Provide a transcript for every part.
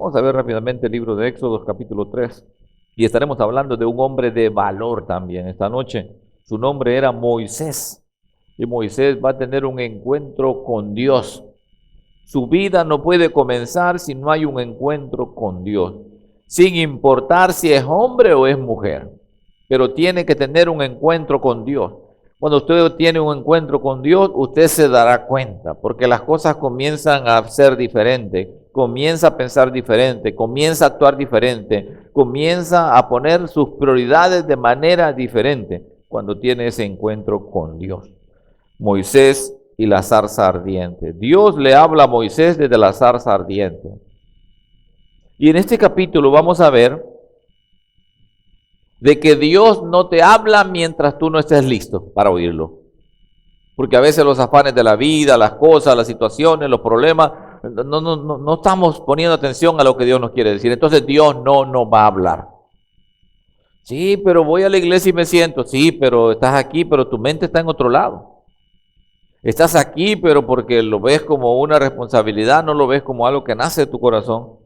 Vamos a ver rápidamente el libro de Éxodo, capítulo 3. Y estaremos hablando de un hombre de valor también esta noche. Su nombre era Moisés. Y Moisés va a tener un encuentro con Dios. Su vida no puede comenzar si no hay un encuentro con Dios, sin importar si es hombre o es mujer. Pero tiene que tener un encuentro con Dios. Cuando usted tiene un encuentro con Dios, usted se dará cuenta, porque las cosas comienzan a ser diferentes, comienza a pensar diferente, comienza a actuar diferente, comienza a poner sus prioridades de manera diferente cuando tiene ese encuentro con Dios. Moisés y la zarza ardiente. Dios le habla a Moisés desde la zarza ardiente. Y en este capítulo vamos a ver de que Dios no te habla mientras tú no estés listo para oírlo. Porque a veces los afanes de la vida, las cosas, las situaciones, los problemas, no estamos poniendo atención a lo que Dios nos quiere decir. Entonces Dios no nos va a hablar. Sí, pero voy a la iglesia y me siento. Sí, pero estás aquí, pero tu mente está en otro lado. Estás aquí, pero porque lo ves como una responsabilidad, no lo ves como algo que nace de tu corazón.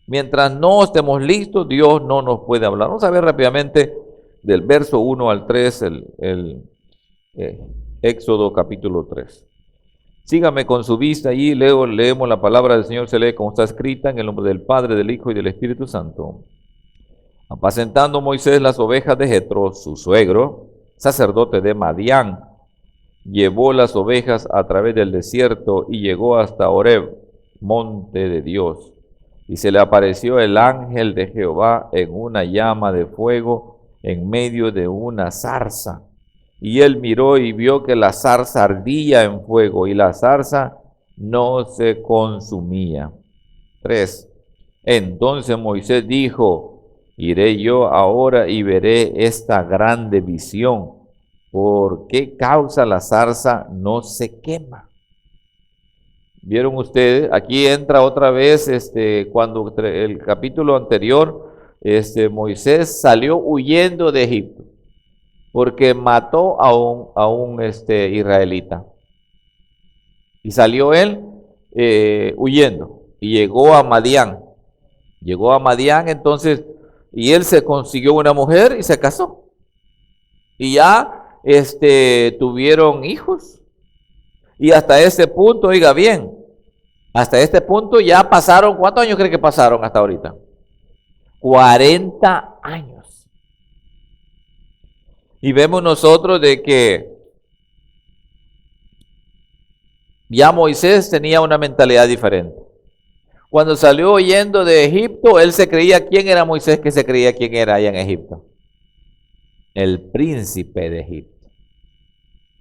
Mientras no estemos listos, Dios no nos puede hablar. Vamos a ver rápidamente del verso 1 al 3, Éxodo capítulo 3. Sígame con su vista allí, leemos la palabra del Señor, se lee como está escrita, en el nombre del Padre, del Hijo y del Espíritu Santo. Apacentando Moisés las ovejas de Jetro, su suegro, sacerdote de Madián, llevó las ovejas a través del desierto y llegó hasta Horeb, monte de Dios. Y se le apareció el ángel de Jehová en una llama de fuego en medio de una zarza. Y él miró y vio que la zarza ardía en fuego y la zarza no se consumía. 3. Entonces Moisés dijo: iré yo ahora y veré esta grande visión. ¿Por qué causa la zarza no se quema? ¿Vieron ustedes? Aquí entra otra vez, cuando el capítulo anterior, Moisés salió huyendo de Egipto, porque mató a un israelita. Y salió él huyendo, y llegó a Madián. Llegó a Madián, entonces, y él se consiguió una mujer y se casó. Y ya tuvieron hijos. Y hasta ese punto, oiga bien, hasta este punto ya pasaron, ¿cuántos años cree que pasaron hasta ahorita? 40 años. Y vemos nosotros de que ya Moisés tenía una mentalidad diferente. Cuando salió huyendo de Egipto, él se creía, ¿quién era Moisés que se creía quién era allá en Egipto? El príncipe de Egipto.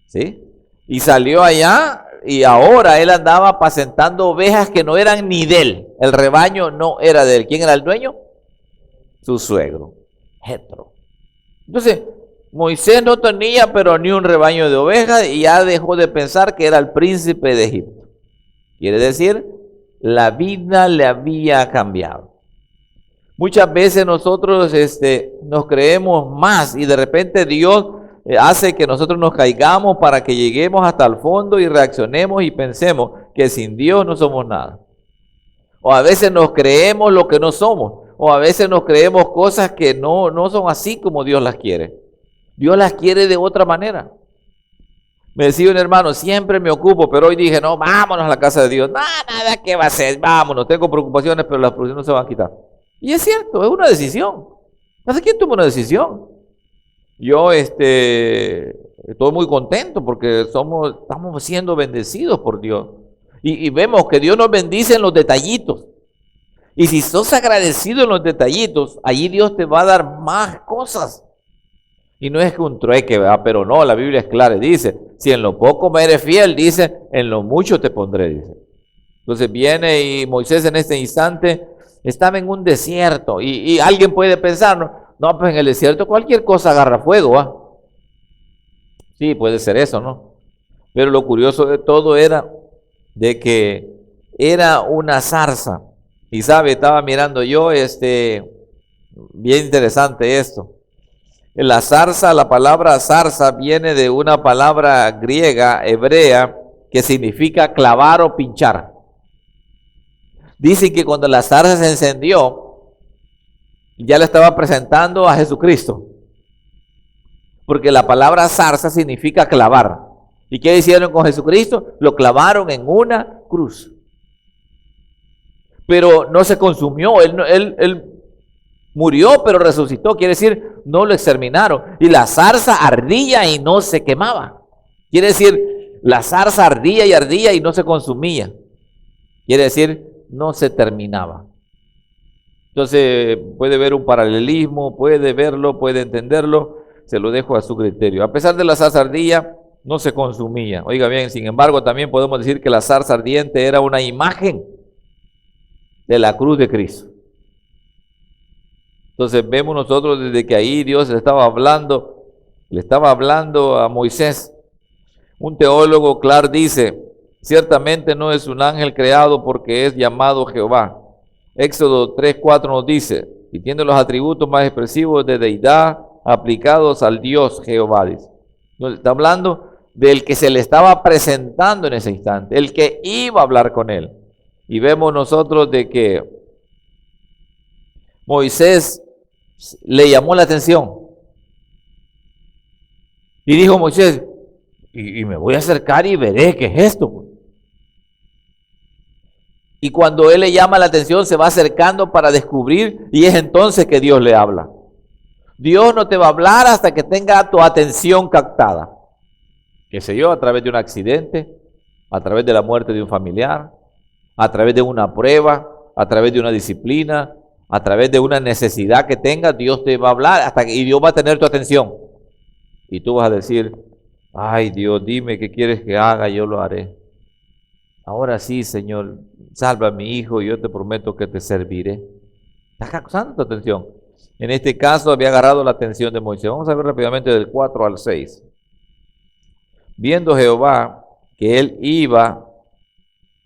¿Sí? Y salió allá y ahora él andaba apacentando ovejas que no eran ni de él. El rebaño no era de él. ¿Quién era el dueño? Su suegro, Jetro. Entonces, Moisés no tenía pero ni un rebaño de ovejas y ya dejó de pensar que era el príncipe de Egipto. Quiere decir, la vida le había cambiado. Muchas veces nosotros nos creemos más y de repente Dios hace que nosotros nos caigamos para que lleguemos hasta el fondo y reaccionemos y pensemos que sin Dios no somos nada. O a veces nos creemos lo que no somos. O a veces nos creemos cosas que no son así como Dios las quiere. Dios las quiere de otra manera. Me decía un hermano, siempre me ocupo, pero hoy dije, no, vámonos a la casa de Dios. Nada, ¿qué va a ser? Vámonos, tengo preocupaciones, pero las preocupaciones no se van a quitar. Y es cierto, es una decisión. ¿Hace quién toma una decisión? Yo estoy muy contento porque estamos siendo bendecidos por Dios. Y vemos que Dios nos bendice en los detallitos. Y si sos agradecido en los detallitos, allí Dios te va a dar más cosas. Y no es que un trueque, ¿verdad? Pero no, la Biblia es clara, dice, si en lo poco me eres fiel, dice, en lo mucho te pondré, dice. Entonces viene y Moisés en este instante estaba en un desierto y alguien puede pensar, no, pues en el desierto cualquier cosa agarra fuego, ¿ah? Sí, puede ser eso, ¿no? Pero lo curioso de todo era de que era una zarza. Y sabe, estaba mirando yo, bien interesante esto. En la zarza, la palabra zarza viene de una palabra griega, hebrea, que significa clavar o pinchar. Dicen que cuando la zarza se encendió, ya le estaba presentando a Jesucristo. Porque la palabra zarza significa clavar. ¿Y qué hicieron con Jesucristo? Lo clavaron en una cruz. Pero no se consumió, él murió, pero resucitó. Quiere decir, no lo exterminaron. Y la zarza ardía y no se quemaba. Quiere decir, la zarza ardía y no se consumía. Quiere decir, no se terminaba. Entonces, puede ver un paralelismo, puede verlo, puede entenderlo. Se lo dejo a su criterio. A pesar de la zarza ardía, no se consumía. Oiga bien, sin embargo, también podemos decir que la zarza ardiente era una imagen de la cruz de Cristo. Entonces vemos nosotros desde que ahí Dios le estaba hablando a Moisés. Un teólogo, Clark, dice: ciertamente no es un ángel creado porque es llamado Jehová. Éxodo 3:4 nos dice: y tiene los atributos más expresivos de deidad aplicados al Dios Jehová. Dice. Nos está hablando del que se le estaba presentando en ese instante, el que iba a hablar con él. Y vemos nosotros de que Moisés le llamó la atención. Y dijo Moisés: y me voy a acercar y veré qué es esto. Y cuando él le llama la atención, se va acercando para descubrir, y es entonces que Dios le habla. Dios no te va a hablar hasta que tenga tu atención captada. Qué sé yo, a través de un accidente, a través de la muerte de un familiar, a través de una prueba, a través de una disciplina, a través de una necesidad que tengas, Dios te va a hablar y Dios va a tener tu atención. Y tú vas a decir: ay Dios, dime qué quieres que haga, yo lo haré. Ahora sí, Señor, salva a mi hijo y yo te prometo que te serviré. Estás causando tu atención. En este caso había agarrado la atención de Moisés. Vamos a ver rápidamente del 4 al 6. Viendo Jehová que él iba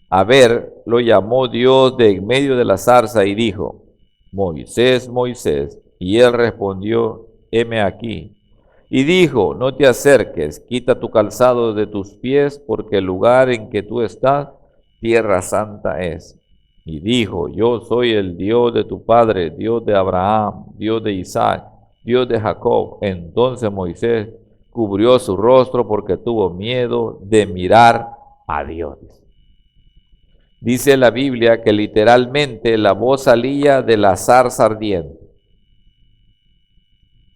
a ver, lo llamó Dios de en medio de la zarza y dijo: Moisés, Moisés. Y él respondió: heme aquí. Y dijo: no te acerques, quita tu calzado de tus pies, porque el lugar en que tú estás, tierra santa es. Y dijo: yo soy el Dios de tu padre, Dios de Abraham, Dios de Isaac, Dios de Jacob. Entonces Moisés cubrió su rostro porque tuvo miedo de mirar a Dios. Dice la Biblia que literalmente la voz salía de la zarza ardiente.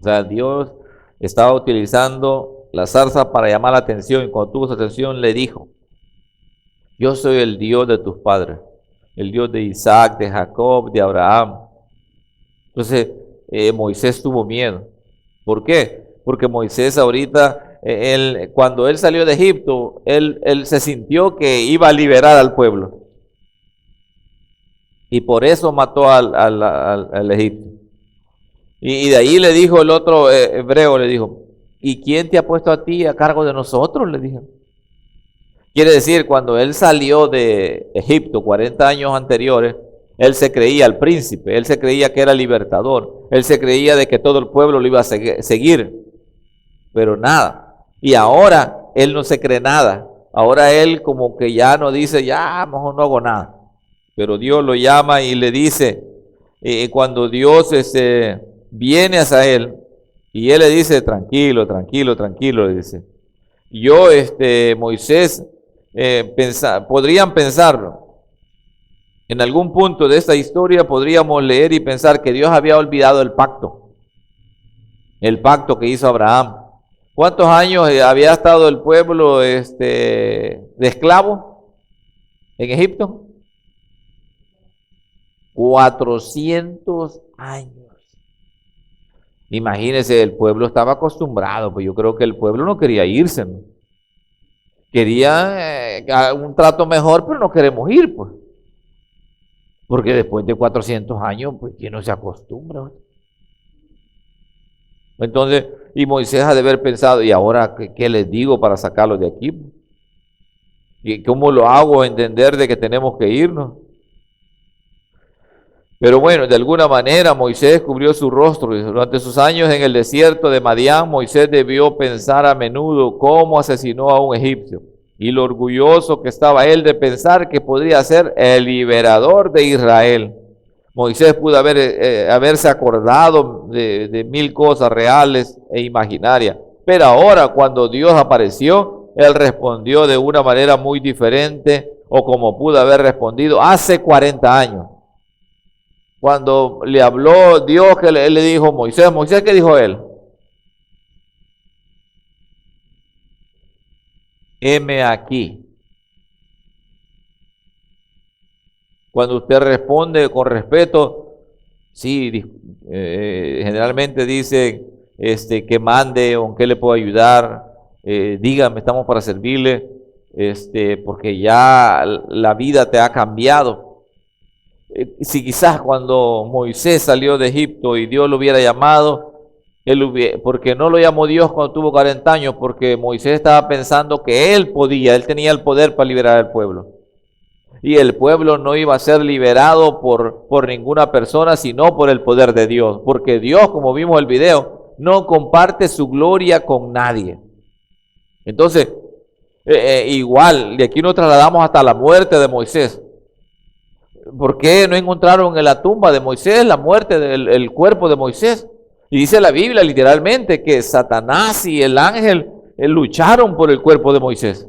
O sea, Dios estaba utilizando la zarza para llamar la atención, y cuando tuvo su atención le dijo: yo soy el Dios de tus padres, el Dios de Isaac, de Jacob, de Abraham. Entonces Moisés tuvo miedo. ¿Por qué? Porque Moisés ahorita, cuando él salió de Egipto, él se sintió que iba a liberar al pueblo. Y por eso mató al egipcio. Y de ahí le dijo el otro hebreo, le dijo: ¿y quién te ha puesto a ti a cargo de nosotros? Le dijo. Quiere decir, cuando él salió de Egipto 40 años anteriores, él se creía el príncipe, él se creía que era libertador, él se creía de que todo el pueblo lo iba a seguir, pero nada. Y ahora él no se cree nada. Ahora él como que ya no dice: ya, mejor no hago nada. Pero Dios lo llama y le dice, cuando Dios viene hacia él, y él le dice: tranquilo, tranquilo, tranquilo, le dice. Yo, Moisés, podrían pensarlo. En algún punto de esta historia podríamos leer y pensar que Dios había olvidado el pacto que hizo Abraham. ¿Cuántos años había estado el pueblo de esclavo en Egipto? 400 años. Imagínense, el pueblo estaba acostumbrado, pues yo creo que el pueblo no quería irse, ¿no? Quería un trato mejor, pero no queremos ir, pues. Porque después de 400 años, pues, ¿quién no se acostumbra? Entonces, y Moisés ha de haber pensado: ¿y ahora qué les digo para sacarlos de aquí? ¿Y cómo lo hago entender de que tenemos que irnos? Pero bueno, de alguna manera Moisés cubrió su rostro. Durante sus años en el desierto de Madián, Moisés debió pensar a menudo cómo asesinó a un egipcio. y lo orgulloso que estaba él de pensar que podría ser el liberador de Israel. Moisés pudo haberse acordado de mil cosas reales e imaginarias, pero ahora cuando Dios apareció, él respondió de una manera muy diferente o como pudo haber respondido hace 40 años. Cuando le habló Dios, que él le dijo, Moisés, ¿qué dijo él? Heme aquí. Cuando usted responde con respeto, sí, generalmente dice que mande o en qué le puedo ayudar, dígame, estamos para servirle, porque ya la vida te ha cambiado. Si quizás cuando Moisés salió de Egipto y Dios lo hubiera llamado, porque no lo llamó Dios cuando tuvo 40 años, porque Moisés estaba pensando que él tenía el poder para liberar al pueblo. Y el pueblo no iba a ser liberado por ninguna persona, sino por el poder de Dios. Porque Dios, como vimos en el video, no comparte su gloria con nadie. Entonces, igual, de aquí nos trasladamos hasta la muerte de Moisés. ¿Por qué no encontraron en la tumba de Moisés la muerte del cuerpo de Moisés? Y dice la Biblia literalmente que Satanás y el ángel lucharon por el cuerpo de Moisés.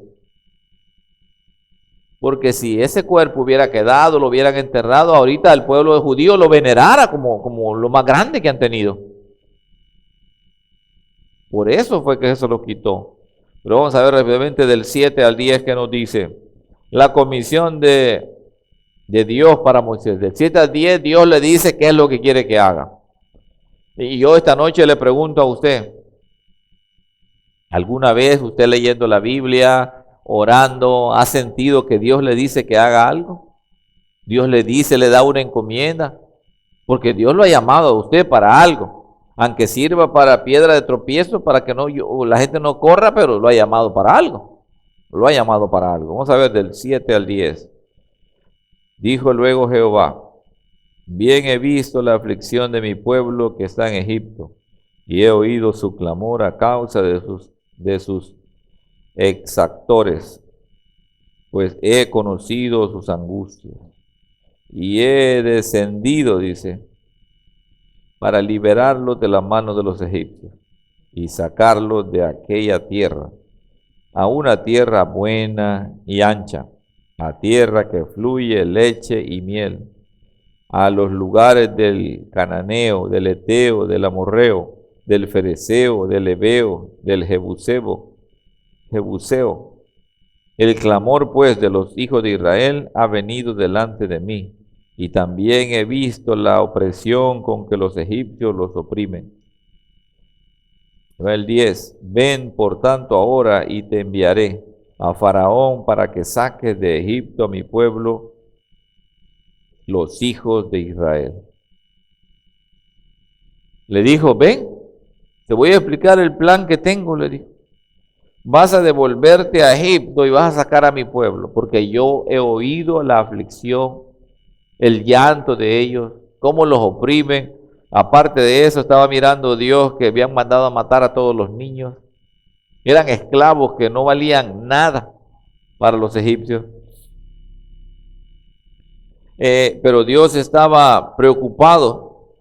Porque si ese cuerpo hubiera quedado, lo hubieran enterrado, ahorita el pueblo judío lo venerara como lo más grande que han tenido. Por eso fue que eso lo quitó. Pero vamos a ver rápidamente del 7 al 10 que nos dice la comisión de Dios para Moisés. Del 7 al 10 Dios le dice qué es lo que quiere que haga. Y yo esta noche le pregunto a usted, ¿alguna vez usted leyendo la Biblia, orando, ha sentido que Dios le dice que haga algo? Dios le dice, le da una encomienda, porque Dios lo ha llamado a usted para algo, aunque sirva para piedra de tropiezo, para que la gente no corra, pero lo ha llamado para algo. Lo ha llamado para algo. Vamos a ver del 7 al 10. Dijo luego Jehová, bien he visto la aflicción de mi pueblo que está en Egipto, y he oído su clamor a causa de sus exactores, pues he conocido sus angustias, y he descendido, dice, para liberarlos de la mano de los egipcios, y sacarlos de aquella tierra, a una tierra buena y ancha, a tierra que fluye leche y miel, a los lugares del cananeo, del eteo, del amorreo, del fereceo, del heveo, del jebuseo. El clamor pues de los hijos de Israel ha venido delante de mí, y también he visto la opresión con que los egipcios los oprimen. El 10, ven por tanto ahora y te enviaré a Faraón para que saques de Egipto a mi pueblo, los hijos de Israel. Le dijo, ven, te voy a explicar el plan que tengo, le dijo. Vas a devolverte a Egipto y vas a sacar a mi pueblo, porque yo he oído la aflicción, el llanto de ellos, cómo los oprimen. Aparte de eso, estaba mirando Dios que habían mandado a matar a todos los niños. Eran esclavos que no valían nada para los egipcios. Pero Dios estaba preocupado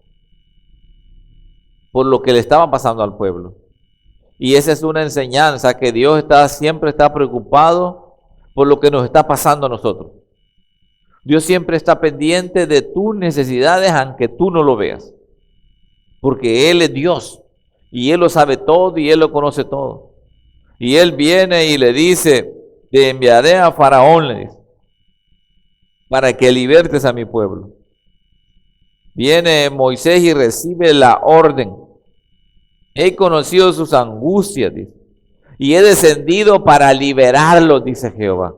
por lo que le estaba pasando al pueblo. Y esa es una enseñanza, que Dios siempre está preocupado por lo que nos está pasando a nosotros. Dios siempre está pendiente de tus necesidades, aunque tú no lo veas. Porque Él es Dios, y Él lo sabe todo, y Él lo conoce todo. Y Él viene y le dice, te enviaré a Faraón, le dice, para que libertes a mi pueblo. Viene Moisés y recibe la orden. He conocido sus angustias, dice, y he descendido para liberarlos, dice Jehová.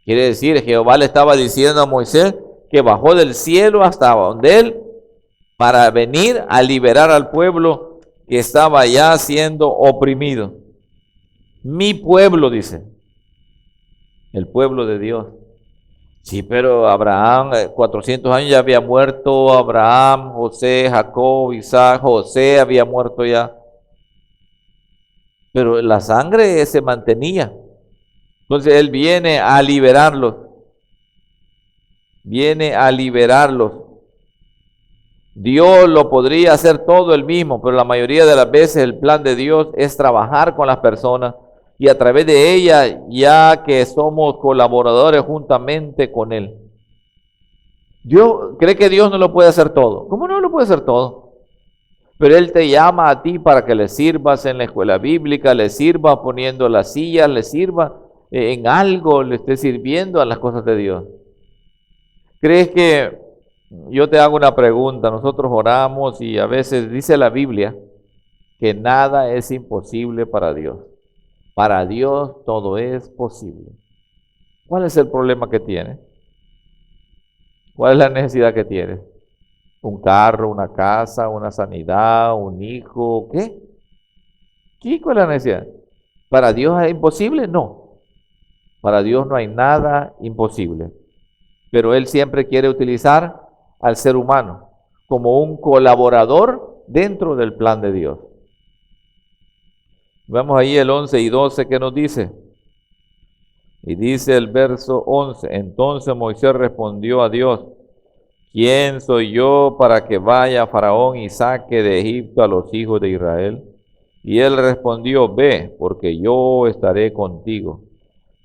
Quiere decir, Jehová le estaba diciendo a Moisés que bajó del cielo hasta donde él para venir a liberar al pueblo que estaba ya siendo oprimido. Mi pueblo, dice, el pueblo de Dios. Sí, pero Abraham, 400 años ya había muerto, Abraham, José, Jacob, Isaac, José había muerto ya. Pero la sangre se mantenía. Entonces Él viene a liberarlos. Viene a liberarlos. Dios lo podría hacer todo él mismo, pero la mayoría de las veces el plan de Dios es trabajar con las personas y a través de ellas, ya que somos colaboradores juntamente con Él. Dios cree que Dios no lo puede hacer todo. ¿Cómo no lo puede hacer todo? Pero Él te llama a ti para que le sirvas en la escuela bíblica, le sirva poniendo las sillas, le sirva en algo, le esté sirviendo a las cosas de Dios. ¿Crees que, yo te hago una pregunta, nosotros oramos y a veces dice la Biblia que nada es imposible para Dios? Para Dios todo es posible. ¿Cuál es el problema que tienes? ¿Cuál es la necesidad que tienes? ¿Un carro, una casa, una sanidad, un hijo? ¿Qué? ¿Qué? ¿Cuál es la necesidad? ¿Para Dios es imposible? No. Para Dios no hay nada imposible. Pero Él siempre quiere utilizar al ser humano como un colaborador dentro del plan de Dios. Vamos ahí el 11 y 12 que nos dice. Y dice el verso 11, entonces Moisés respondió a Dios, ¿quién soy yo para que vaya a Faraón y saque de Egipto a los hijos de Israel? Y él respondió, ve, porque yo estaré contigo,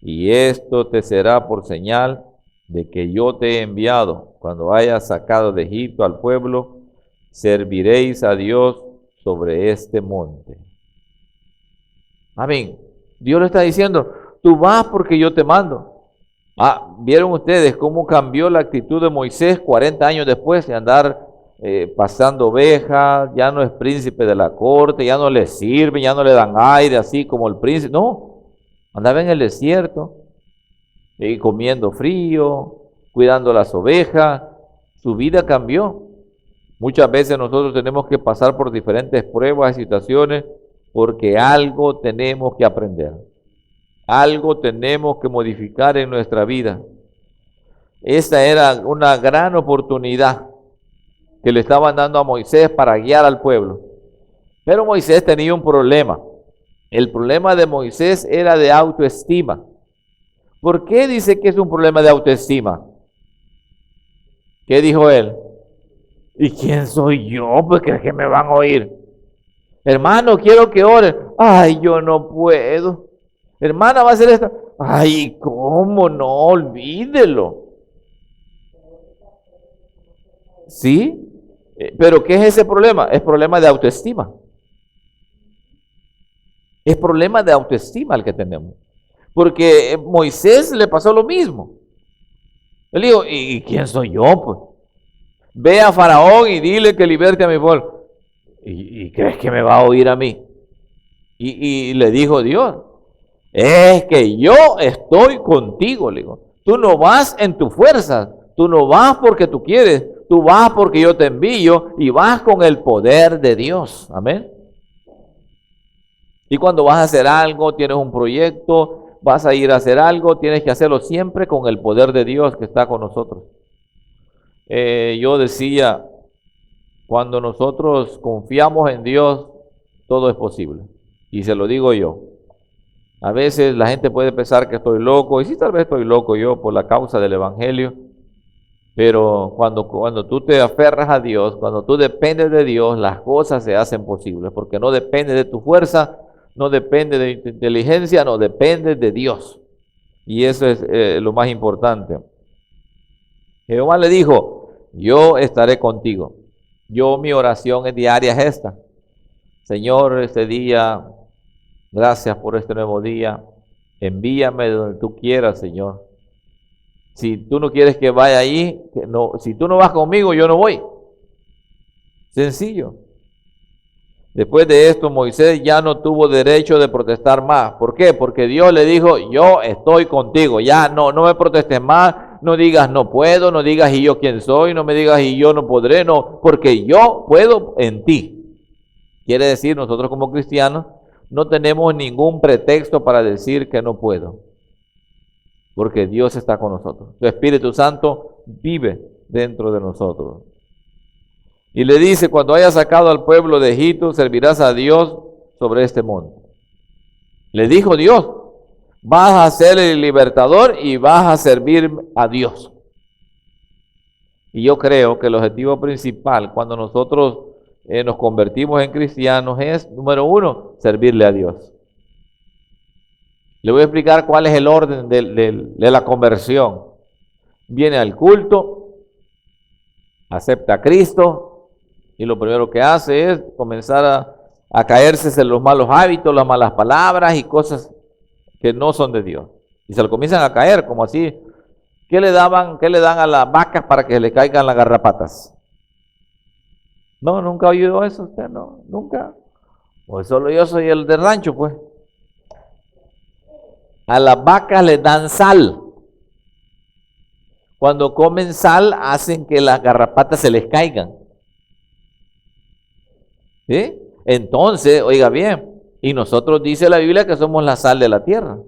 y esto te será por señal de que yo te he enviado. Cuando hayas sacado de Egipto al pueblo, serviréis a Dios sobre este monte. Amén. Dios le está diciendo, tú vas porque yo te mando. ¿Vieron ustedes cómo cambió la actitud de Moisés 40 años después de andar pasando ovejas? Ya no es príncipe de la corte, ya no le sirve, ya no le dan aire así como el príncipe. No, andaba en el desierto y comiendo frío, cuidando las ovejas. Su vida cambió. Muchas veces nosotros tenemos que pasar por diferentes pruebas y situaciones porque algo tenemos que aprender. Algo tenemos que modificar en nuestra vida. Esta era una gran oportunidad que le estaban dando a Moisés para guiar al pueblo. Pero Moisés tenía un problema. El problema de Moisés era de autoestima. ¿Por qué dice que es un problema de autoestima? ¿Qué dijo él? ¿Y quién soy yo? Pues que me van a oír. Hermano, quiero que oren. Ay, yo no puedo. Hermana, va a hacer esto. Ay, ¿cómo no? Olvídelo. ¿Sí? Pero ¿qué es ese problema? Es problema de autoestima. Es problema de autoestima el que tenemos. Porque Moisés le pasó lo mismo. Él dijo, ¿y quién soy yo? Pues ve a Faraón y dile que liberte a mi pueblo. ¿Y crees que me va a oír a mí? Y le dijo Dios, es que yo estoy contigo, le digo. Tú no vas en tu fuerza, tú no vas porque tú quieres, tú vas porque yo te envío y vas con el poder de Dios. Amén. Y cuando vas a hacer algo, tienes un proyecto, vas a ir a hacer algo, tienes que hacerlo siempre con el poder de Dios que está con nosotros. Yo decía, cuando nosotros confiamos en Dios, todo es posible. Y se lo digo yo. A veces la gente puede pensar que estoy loco, y sí, tal vez estoy loco yo por la causa del Evangelio, pero cuando tú te aferras a Dios, cuando tú dependes de Dios, las cosas se hacen posibles, porque no depende de tu fuerza, no depende de tu inteligencia, no depende de Dios. Y eso es lo más importante. Jehová le dijo, yo estaré contigo. Mi oración es diaria es esta. Señor, este día, gracias por este nuevo día. Envíame donde tú quieras, Señor. Si tú no quieres que vaya ahí, no, si tú no vas conmigo, yo no voy. Sencillo. Después de esto, Moisés ya no tuvo derecho de protestar más. ¿Por qué? Porque Dios le dijo, yo estoy contigo. Ya no me protestes más. No digas no puedo, no digas y yo quién soy, no me digas y yo no podré, no, porque yo puedo en ti. Quiere decir, nosotros como cristianos no tenemos ningún pretexto para decir que no puedo, porque Dios está con nosotros. Su Espíritu Santo vive dentro de nosotros. Y le dice, cuando hayas sacado al pueblo de Egipto, servirás a Dios sobre este monte. Le dijo Dios, Vas a ser el libertador y vas a servir a Dios. Y yo creo que el objetivo principal cuando nosotros nos convertimos en cristianos es, número uno, servirle a Dios. Le voy a explicar cuál es el orden de la conversión. Viene al culto, acepta a Cristo y lo primero que hace es comenzar a caerse en los malos hábitos, las malas palabras y cosas que no son de Dios. Y se le comienzan a caer como así. ¿Qué le dan a las vacas para que le caigan las garrapatas? No, nunca ha oído eso usted, no, nunca. Pues solo yo soy el del rancho, pues. A las vacas les dan sal. Cuando comen sal, hacen que las garrapatas se les caigan. ¿Sí? Entonces, oiga bien, y nosotros dice la Biblia que somos la sal de la tierra.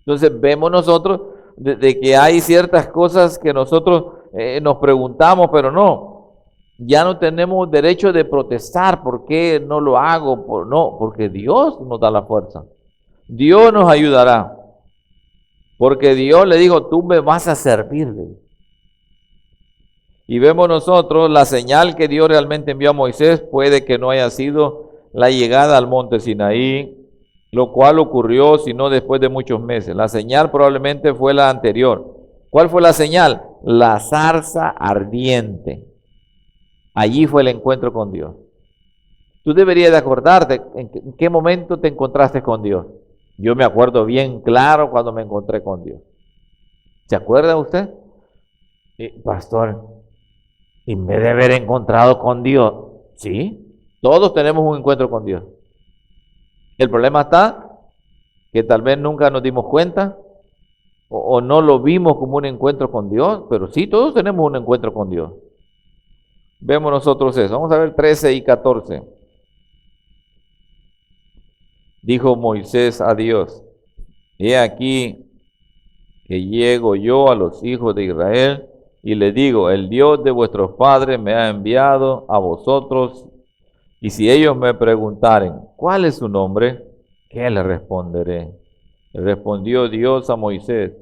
Entonces vemos nosotros de que hay ciertas cosas que nosotros nos preguntamos, pero no, ya no tenemos derecho de protestar. ¿Por qué no lo hago? No, porque Dios nos da la fuerza. Dios nos ayudará. Porque Dios le dijo, tú me vas a servirle. Y vemos nosotros la señal que Dios realmente envió a Moisés, puede que no haya sido la llegada al monte Sinaí, lo cual ocurrió sino después de muchos meses. La señal probablemente fue la anterior. ¿Cuál fue la señal? La zarza ardiente. Allí fue el encuentro con Dios. Tú deberías de acordarte en qué momento te encontraste con Dios. Yo me acuerdo bien claro cuando me encontré con Dios. ¿Se acuerda usted? Pastor, en vez de haber encontrado con Dios, sí, todos tenemos un encuentro con Dios. El problema está que tal vez nunca nos dimos cuenta o no lo vimos como un encuentro con Dios, pero sí, todos tenemos un encuentro con Dios. Vemos nosotros eso. Vamos a ver 13 y 14. Dijo Moisés a Dios, he aquí que llego yo a los hijos de Israel y le digo, el Dios de vuestros padres me ha enviado a vosotros, y si ellos me preguntaren, ¿cuál es su nombre? ¿Qué le responderé? Le respondió Dios a Moisés,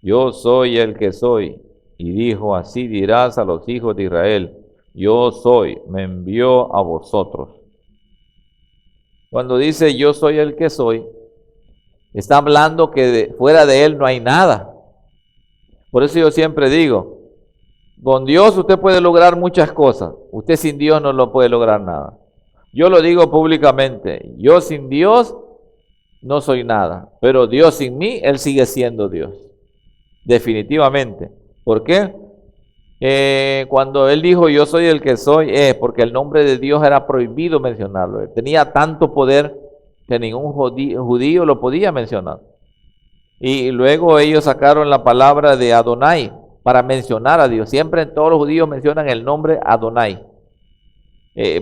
yo soy el que soy. Y dijo, así dirás a los hijos de Israel, yo soy, me envió a vosotros. Cuando dice yo soy el que soy, está hablando que fuera de él no hay nada. Por eso yo siempre digo, con Dios usted puede lograr muchas cosas, usted sin Dios no lo puede lograr nada. Yo lo digo públicamente, yo sin Dios no soy nada, pero Dios sin mí, Él sigue siendo Dios, definitivamente. ¿Por qué? Cuando Él dijo yo soy el que soy, porque el nombre de Dios era prohibido mencionarlo. Tenía tanto poder que ningún judío lo podía mencionar. Y luego ellos sacaron la palabra de Adonai para mencionar a Dios. Siempre todos los judíos mencionan el nombre Adonai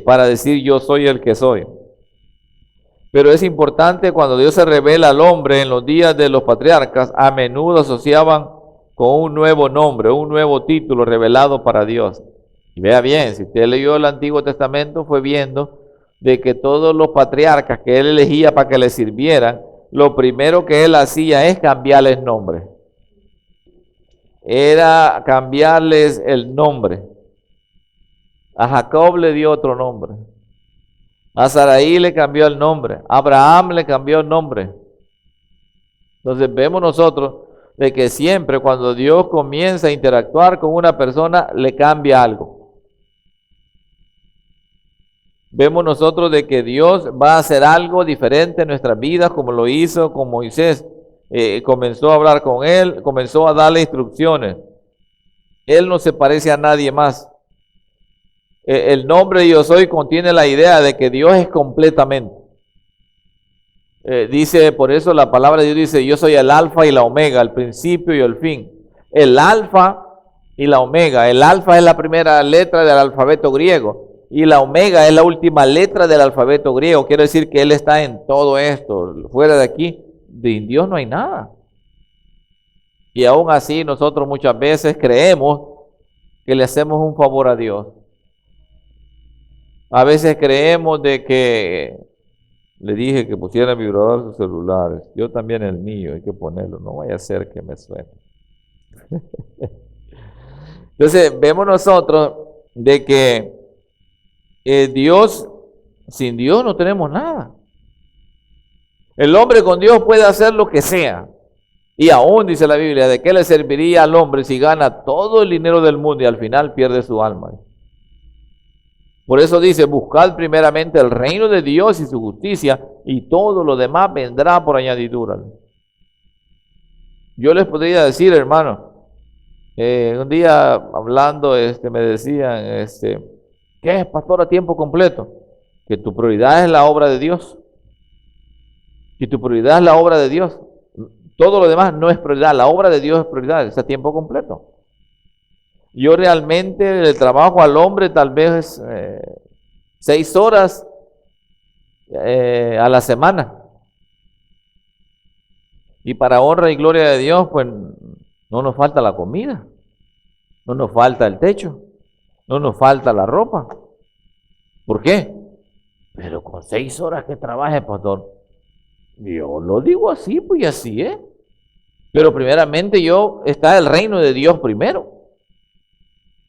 para decir yo soy el que soy. Pero es importante cuando Dios se revela al hombre en los días de los patriarcas, a menudo asociaban con un nuevo nombre, un nuevo título revelado para Dios. Y vea bien, si usted leyó el Antiguo Testamento, fue viendo de que todos los patriarcas que él elegía para que le sirvieran, lo primero que él hacía es cambiarles nombre. Era cambiarles el nombre. A Jacob le dio otro nombre. A Saraí le cambió el nombre. A Abraham le cambió el nombre. Entonces vemos nosotros de que siempre cuando Dios comienza a interactuar con una persona, le cambia algo. Vemos nosotros de que Dios va a hacer algo diferente en nuestras vidas, como lo hizo con Moisés. Comenzó a hablar con él, comenzó a darle instrucciones. Él no se parece a nadie más. El nombre de yo soy contiene la idea de que Dios es completamente. Dice, por eso la palabra de Dios dice, yo soy el alfa y la omega, el principio y el fin. El alfa y la omega. El alfa es la primera letra del alfabeto griego y la omega es la última letra del alfabeto griego. Quiere decir que Él está en todo esto. Fuera de aquí, de Dios no hay nada. Y aún así nosotros muchas veces creemos que le hacemos un favor a Dios. A veces creemos de que Le dije que pusiera el vibrador de sus celulares. Yo también el mío, hay que ponerlo. No vaya a ser que me suene. Entonces, vemos nosotros de que Dios, sin Dios no tenemos nada. El hombre con Dios puede hacer lo que sea. Y aún dice la Biblia, ¿de qué le serviría al hombre si gana todo el dinero del mundo y al final pierde su alma? Por eso dice, buscad primeramente el reino de Dios y su justicia, y todo lo demás vendrá por añadidura. Yo les podría decir, hermano, un día hablando, me decían, ¿qué es, pastor, a tiempo completo? Que tu prioridad es la obra de Dios. Que tu prioridad es la obra de Dios. Todo lo demás no es prioridad. La obra de Dios es prioridad, es a tiempo completo. Yo realmente le trabajo al hombre tal vez 6 horas a la semana. Y para honra y gloria de Dios, pues no nos falta la comida, no nos falta el techo, no nos falta la ropa. ¿Por qué? Pero con 6 horas que trabaje, pastor. Yo lo digo así, pues y así es. Pero primeramente está el reino de Dios primero.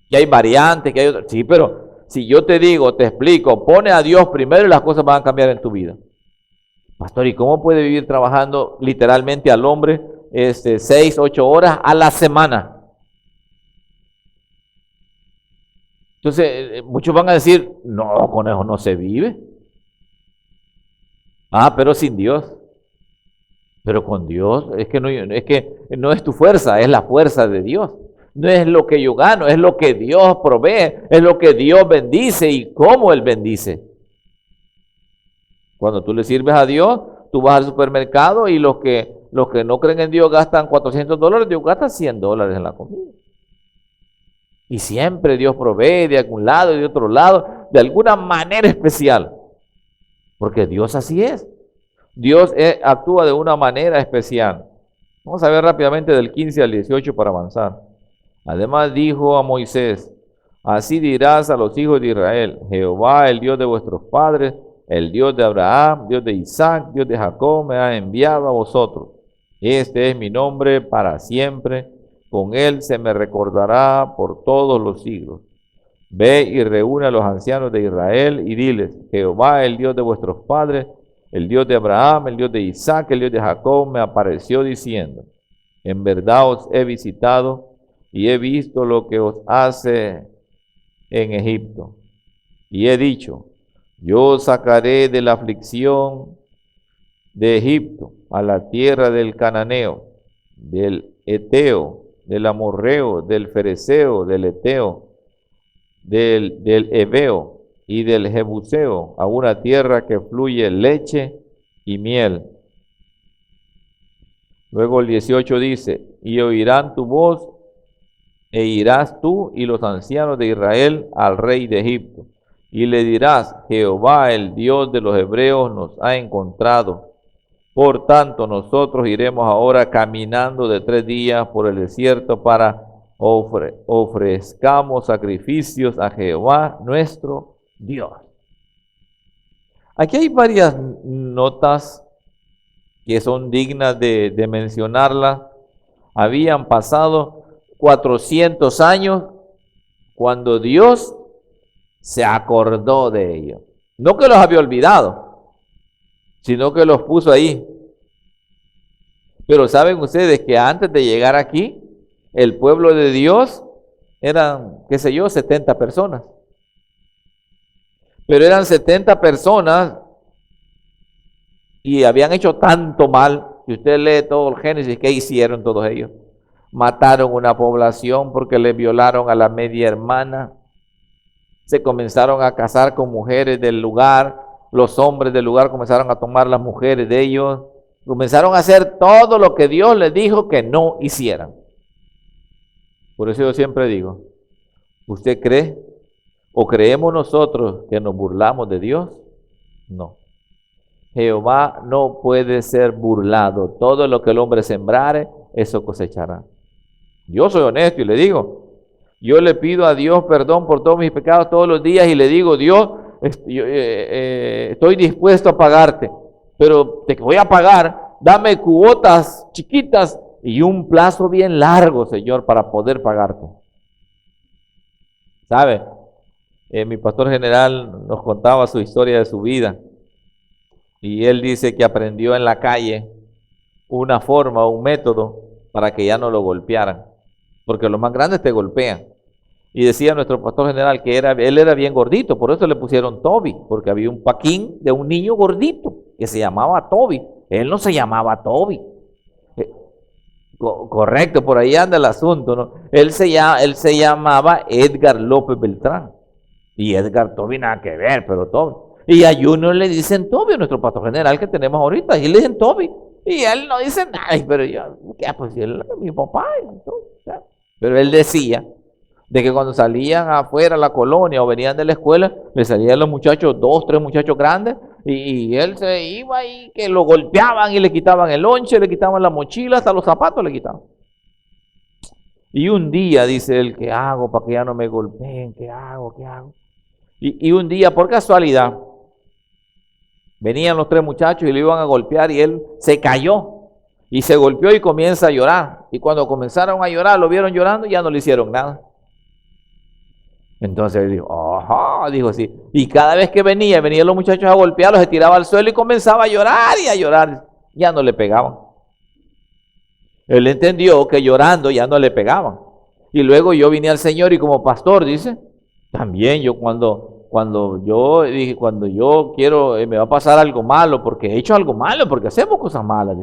Y hay variantes, que hay otras. Sí, pero si yo te digo, te explico, pone a Dios primero y las cosas van a cambiar en tu vida. Pastor, ¿y cómo puede vivir trabajando literalmente al hombre 6, 8 horas a la semana? Entonces, muchos van a decir, no, con eso no se vive. Pero sin Dios. Pero con Dios es que no es tu fuerza, es la fuerza de Dios. No es lo que yo gano, es lo que Dios provee, es lo que Dios bendice y cómo Él bendice. Cuando tú le sirves a Dios, tú vas al supermercado y los que no creen en Dios gastan $400, Dios gasta $100 en la comida. Y siempre Dios provee de algún lado y de otro lado, de alguna manera especial. Porque Dios así es. Dios actúa de una manera especial. Vamos a ver rápidamente del 15 al 18 para avanzar. Además dijo a Moisés, así dirás a los hijos de Israel, Jehová, el Dios de vuestros padres, el Dios de Abraham, Dios de Isaac, Dios de Jacob, me ha enviado a vosotros. Este es mi nombre para siempre, con él se me recordará por todos los siglos. Ve y reúne a los ancianos de Israel y diles, Jehová, el Dios de vuestros padres, el Dios de Abraham, el Dios de Isaac, el Dios de Jacob, me apareció diciendo, en verdad os he visitado y he visto lo que os hace en Egipto. Y he dicho, yo os sacaré de la aflicción de Egipto a la tierra del Cananeo, del Eteo, del Amorreo, del Fereceo, del Eteo, del Heveo y del Jebuseo, a una tierra que fluye leche y miel. Luego el 18 dice, y oirán tu voz, e irás tú y los ancianos de Israel al rey de Egipto, y le dirás, Jehová, el Dios de los hebreos, nos ha encontrado. Por tanto, nosotros iremos ahora caminando de 3 días por el desierto para ofrezcamos sacrificios a Jehová, nuestro Dios. Aquí hay varias notas que son dignas de mencionarlas. Habían pasado 400 años cuando Dios se acordó de ellos. No que los había olvidado, sino que los puso ahí. Pero saben ustedes que antes de llegar aquí, el pueblo de Dios eran, 70 personas. Pero eran 70 personas y habían hecho tanto mal. Si usted lee todo el Génesis, ¿qué hicieron todos ellos? Mataron una población porque le violaron a la media hermana. Se comenzaron a casar con mujeres del lugar. Los hombres del lugar comenzaron a tomar las mujeres de ellos. Comenzaron a hacer todo lo que Dios les dijo que no hicieran. Por eso yo siempre digo, ¿usted cree o creemos nosotros que nos burlamos de Dios? No. Jehová no puede ser burlado. Todo lo que el hombre sembrare, eso cosechará. Yo soy honesto y le digo, yo le pido a Dios perdón por todos mis pecados todos los días y le digo, Dios, estoy dispuesto a pagarte. pero te voy a pagar, dame cuotas chiquitas y un plazo bien largo, Señor, para poder pagarte. ¿Sabe? Mi pastor general nos contaba su historia de su vida y él dice que aprendió en la calle una forma, un método para que ya no lo golpearan, porque los más grandes te golpean. Y decía nuestro pastor general que él era bien gordito, por eso le pusieron Toby, porque había un paquín de un niño gordito que se llamaba Toby. Él no se llamaba Toby. Correcto, por ahí anda el asunto, ¿no? Él se llamaba Edgar López Beltrán. Y Edgar Toby nada que ver, pero Toby. Y a Junior le dicen Toby, nuestro pastor general que tenemos ahorita, y le dicen Toby. Y él no dice nada, pero yo, ¿qué? Pues él es mi papá. Pero él decía de que cuando salían afuera a la colonia o venían de la escuela, le salían los muchachos, 2, 3 muchachos grandes, y él se iba y que lo golpeaban y le quitaban el lonche, le quitaban la mochila, hasta los zapatos le quitaban. Y un día dice él, ¿qué hago para que ya no me golpeen? ¿Qué hago? ¿Qué hago? Y un día, por casualidad, venían los 3 muchachos y le iban a golpear y él se cayó. Y se golpeó y comienza a llorar. Y cuando comenzaron a llorar, lo vieron llorando y ya no le hicieron nada. Entonces él dijo, ajá, dijo así. Y cada vez que venían los muchachos a golpearlo, se tiraba al suelo y comenzaba a llorar y a llorar. Ya no le pegaban. Él entendió que llorando ya no le pegaban. Y luego yo vine al Señor y como pastor, dice, también yo cuando yo quiero, me va a pasar algo malo, porque he hecho algo malo, porque hacemos cosas malas.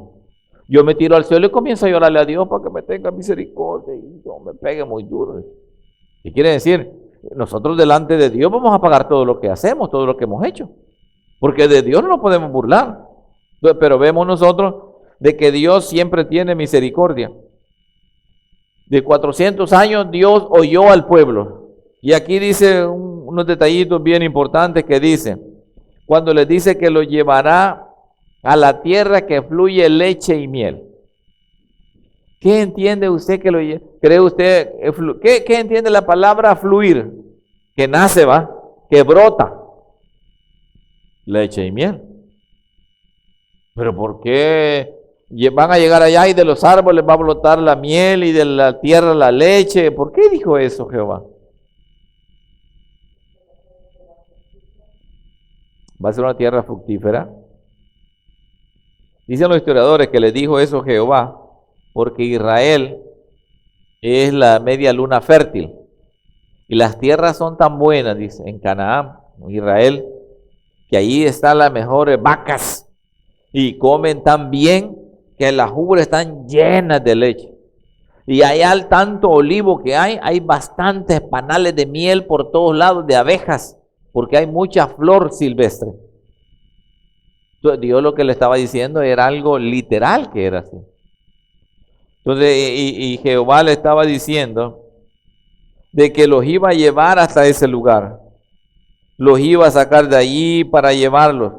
Yo me tiro al suelo y comienzo a llorarle a Dios para que me tenga misericordia y no me pegue muy duro. ¿Qué quiere decir? Nosotros delante de Dios vamos a pagar todo lo que hacemos, todo lo que hemos hecho. Porque de Dios no nos podemos burlar. Pero vemos nosotros de que Dios siempre tiene misericordia. De 400 años Dios oyó al pueblo. Y aquí dice unos detallitos bien importantes que dice, cuando les dice que lo llevará a la tierra que fluye leche y miel. ¿Qué entiende usted que lo cree usted? ¿Qué entiende la palabra fluir? Que nace, va, que brota. Leche y miel. Pero ¿por qué van a llegar allá y de los árboles va a brotar la miel y de la tierra la leche? ¿Por qué dijo eso Jehová? ¿Va a ser una tierra fructífera? Dicen los historiadores que le dijo eso Jehová porque Israel es la media luna fértil y las tierras son tan buenas, dice, en Canaán, en Israel, que allí están las mejores vacas y comen tan bien que las ubres están llenas de leche. Y allá al tanto olivo que hay bastantes panales de miel por todos lados de abejas, porque hay mucha flor silvestre. Entonces, Dios lo que le estaba diciendo era algo literal que era así. Entonces, y Jehová le estaba diciendo de que los iba a llevar hasta ese lugar. Los iba a sacar de allí para llevarlos.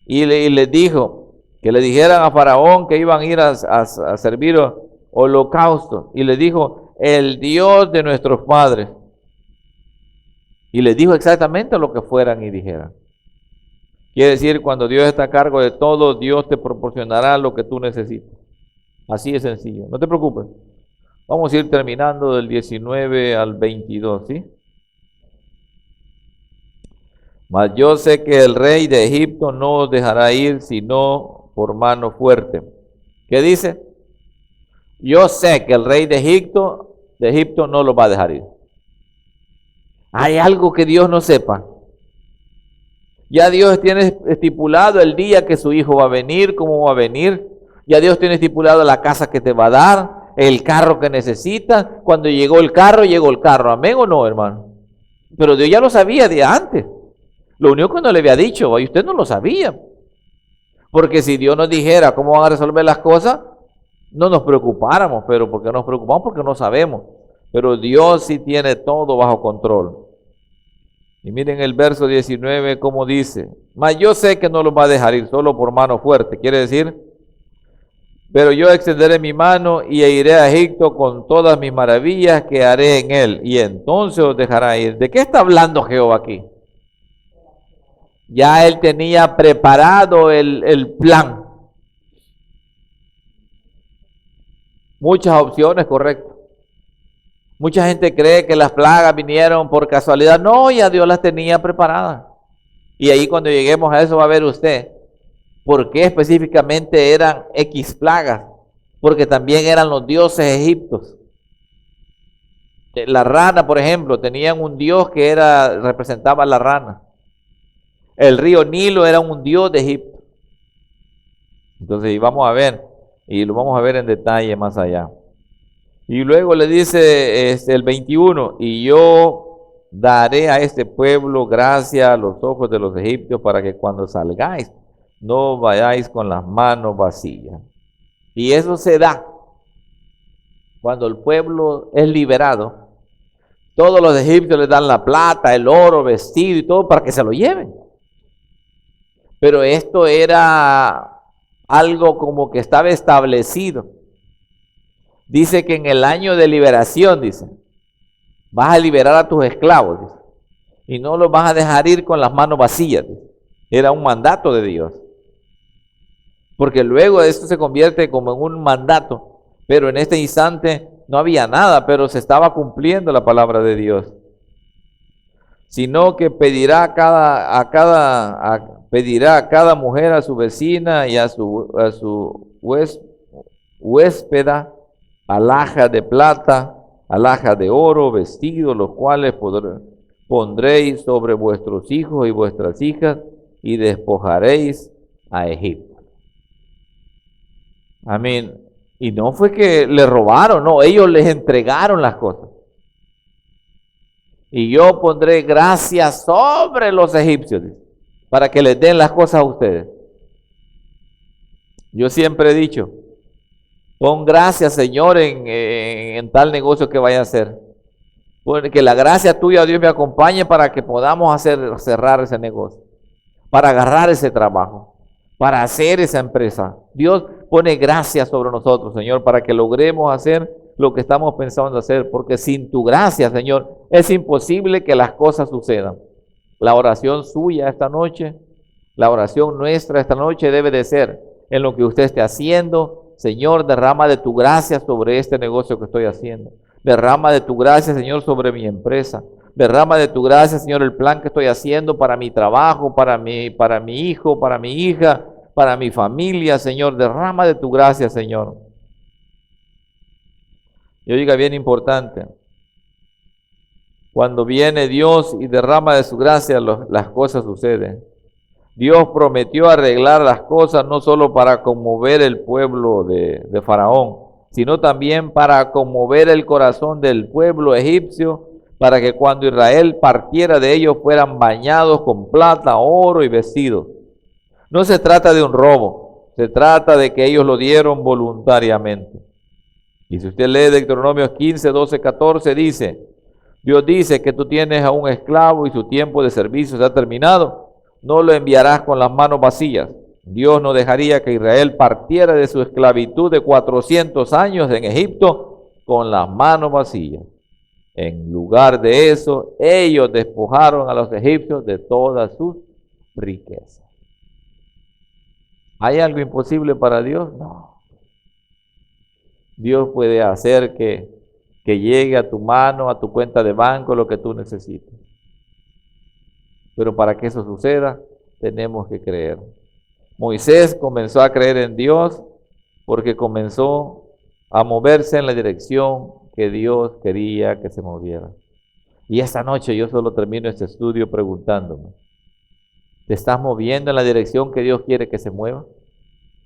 Y les dijo que le dijeran a Faraón que iban a ir a servir holocausto. Y le dijo, el Dios de nuestros padres. Y les dijo exactamente lo que fueran y dijeran. Quiere decir, cuando Dios está a cargo de todo, Dios te proporcionará lo que tú necesitas. Así de sencillo. No te preocupes. Vamos a ir terminando del 19 al 22, ¿sí? Mas yo sé que el rey de Egipto no os dejará ir, sino por mano fuerte. ¿Qué dice? Yo sé que el rey de Egipto no los va a dejar ir. ¿Hay algo que Dios no sepa? Ya Dios tiene estipulado el día que su hijo va a venir, cómo va a venir. Ya Dios tiene estipulado la casa que te va a dar, el carro que necesitas. Cuando llegó el carro. ¿Amén o no, hermano? Pero Dios ya lo sabía de antes. Lo único que no le había dicho, y usted no lo sabía. Porque si Dios nos dijera cómo van a resolver las cosas, no nos preocupáramos. Pero ¿por qué nos preocupamos? Porque no sabemos. Pero Dios sí tiene todo bajo control. Y miren el verso 19 cómo dice, mas yo sé que no los va a dejar ir solo por mano fuerte. Quiere decir, pero yo extenderé mi mano y iré a Egipto con todas mis maravillas que haré en él. Y entonces os dejará ir. ¿De qué está hablando Jehová aquí? Ya él tenía preparado el plan. Muchas opciones, correcto. Mucha gente cree que las plagas vinieron por casualidad. No, ya Dios las tenía preparadas. Y ahí cuando lleguemos a eso va a ver usted por qué específicamente eran X plagas. Porque también eran los dioses egipcios. La rana, por ejemplo, tenían un dios que representaba a la rana. El río Nilo era un dios de Egipto. Entonces, y vamos a ver, y lo vamos a ver en detalle más allá. Y luego le dice el 21, y yo daré a este pueblo gracia a los ojos de los egipcios para que cuando salgáis no vayáis con las manos vacías. Y eso se da cuando el pueblo es liberado. Todos los egipcios les dan la plata, el oro, vestido y todo para que se lo lleven. Pero esto era algo como que estaba establecido. Dice que en el año de liberación, dice, vas a liberar a tus esclavos, dice, y no los vas a dejar ir con las manos vacías. Dice. Era un mandato de Dios. Porque luego esto se convierte como en un mandato, pero en este instante no había nada, pero se estaba cumpliendo la palabra de Dios. Sino que pedirá a cada mujer a su vecina y a su huéspeda alhajas de plata, alhajas de oro, vestidos, los cuales pondréis sobre vuestros hijos y vuestras hijas y despojaréis a Egipto. Amén. Y no fue que le robaron, no, ellos les entregaron las cosas. Y yo pondré gracia sobre los egipcios para que les den las cosas a ustedes. Yo siempre he dicho, pon gracia, Señor, en tal negocio que vaya a hacer. Que la gracia tuya, Dios, me acompañe para que podamos cerrar ese negocio, para agarrar ese trabajo, para hacer esa empresa. Dios pone gracia sobre nosotros, Señor, para que logremos hacer lo que estamos pensando hacer, porque sin tu gracia, Señor, es imposible que las cosas sucedan. La oración suya esta noche, la oración nuestra esta noche debe de ser en lo que usted esté haciendo. Señor, derrama de tu gracia sobre este negocio que estoy haciendo. Derrama de tu gracia, Señor, sobre mi empresa. Derrama de tu gracia, Señor, el plan que estoy haciendo para mi trabajo, para mi hijo, para mi hija, para mi familia, Señor. Derrama de tu gracia, Señor. Y oiga, bien importante, cuando viene Dios y derrama de su gracia, las cosas suceden. Dios prometió arreglar las cosas no solo para conmover el pueblo de Faraón, sino también para conmover el corazón del pueblo egipcio, para que cuando Israel partiera de ellos fueran bañados con plata, oro y vestidos. No se trata de un robo, se trata de que ellos lo dieron voluntariamente. Y si usted lee Deuteronomios 15, 12, 14, dice, Dios dice que tú tienes a un esclavo y su tiempo de servicio se ha terminado, no lo enviarás con las manos vacías. Dios no dejaría que Israel partiera de su esclavitud de 400 años en Egipto con las manos vacías. En lugar de eso, ellos despojaron a los egipcios de todas sus riquezas. ¿Hay algo imposible para Dios? No. Dios puede hacer que llegue a tu mano, a tu cuenta de banco, lo que tú necesites. Pero para que eso suceda, tenemos que creer. Moisés comenzó a creer en Dios porque comenzó a moverse en la dirección que Dios quería que se moviera. Y esta noche yo solo termino este estudio preguntándome, ¿te estás moviendo en la dirección que Dios quiere que se mueva?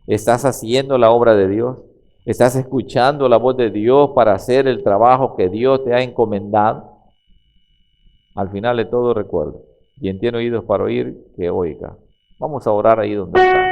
¿Estás haciendo la obra de Dios? ¿Estás escuchando la voz de Dios para hacer el trabajo que Dios te ha encomendado? Al final de todo recuerdo, quien tiene oídos para oír, que oiga. Vamos a orar ahí donde está.